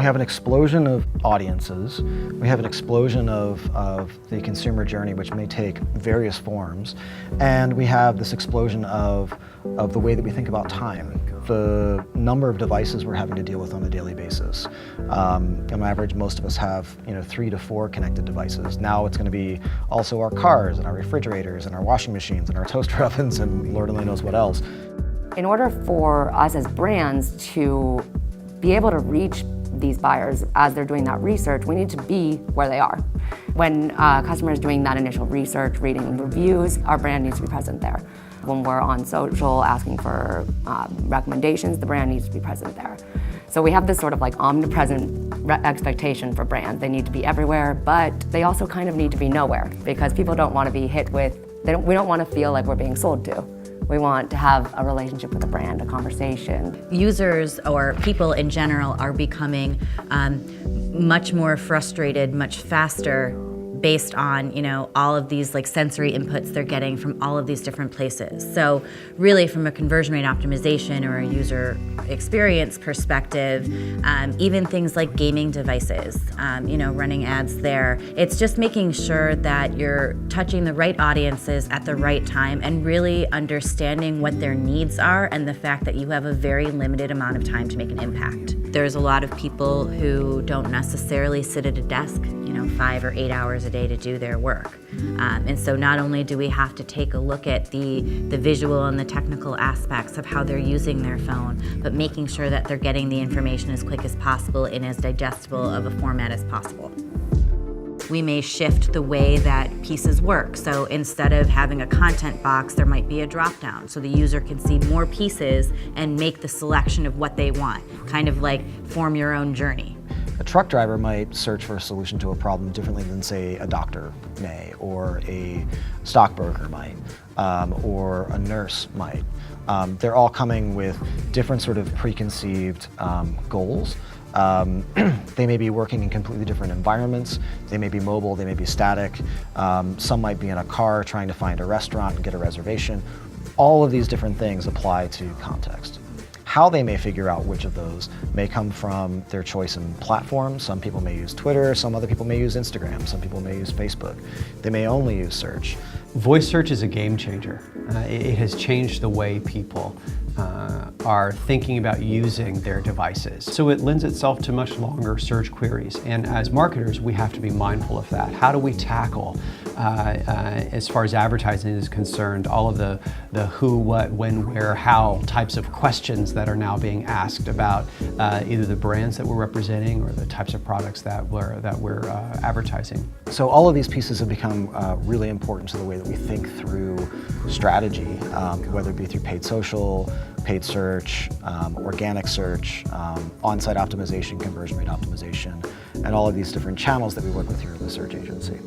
have an explosion of audiences, we have an explosion of the consumer journey, which may take various forms, and we have this explosion of the way that we think about time, the number of devices we're having to deal with on a daily basis. On average, most of us have 3 to 4 connected devices. Now it's going to be also our cars and our refrigerators and our washing machines and our toaster ovens and Lord only knows what else. In order for us as brands to be able to reach these buyers as they're doing that research, we need to be where they are. When customers doing that initial research, reading reviews, our brand needs to be present there. When we're on social asking for recommendations, the brand needs to be present there. So we have this sort of like omnipresent expectation for brands. They need to be everywhere, but they also kind of need to be nowhere, because people don't want to be hit with, we don't want to feel like we're being sold to. We want to have a relationship with a brand, a conversation. Users or people in general are becoming much more frustrated, much faster, based on all of these sensory inputs they're getting from all of these different places. So really, from a conversion rate optimization or a user experience perspective, even things like gaming devices, running ads there, it's just making sure that you're touching the right audiences at the right time and really understanding what their needs are and the fact that you have a very limited amount of time to make an impact. There's a lot of people who don't necessarily sit at a desk 5 or 8 hours a day to do their work. And so not only do we have to take a look at the visual and the technical aspects of how they're using their phone, but making sure that they're getting the information as quick as possible in as digestible of a format as possible. We may shift the way that pieces work. So instead of having a content box, there might be a drop-down so the user can see more pieces and make the selection of what they want, kind of like form your own journey. A truck driver might search for a solution to a problem differently than, say, a doctor may, or a stockbroker might, or a nurse might. They're all coming with different sort of preconceived goals. They may be working in completely different environments. They may be mobile, they may be static. Some might be in a car trying to find a restaurant and get a reservation. All of these different things apply to context. How they may figure out which of those may come from their choice in platform. Some people may use Twitter, some other people may use Instagram, some people may use Facebook. They may only use search. Voice search is a game changer. It has changed the way people are thinking about using their devices. So it lends itself to much longer search queries. And as marketers, we have to be mindful of that. How do we tackle, as far as advertising is concerned, all of the who, what, when, where, how types of questions that are now being asked about either the brands that we're representing or the types of products that we're advertising. So all of these pieces have become really important to the way that we think through strategy, whether it be through paid social, paid search, organic search, on-site optimization, conversion rate optimization, and all of these different channels that we work with here at the search agency.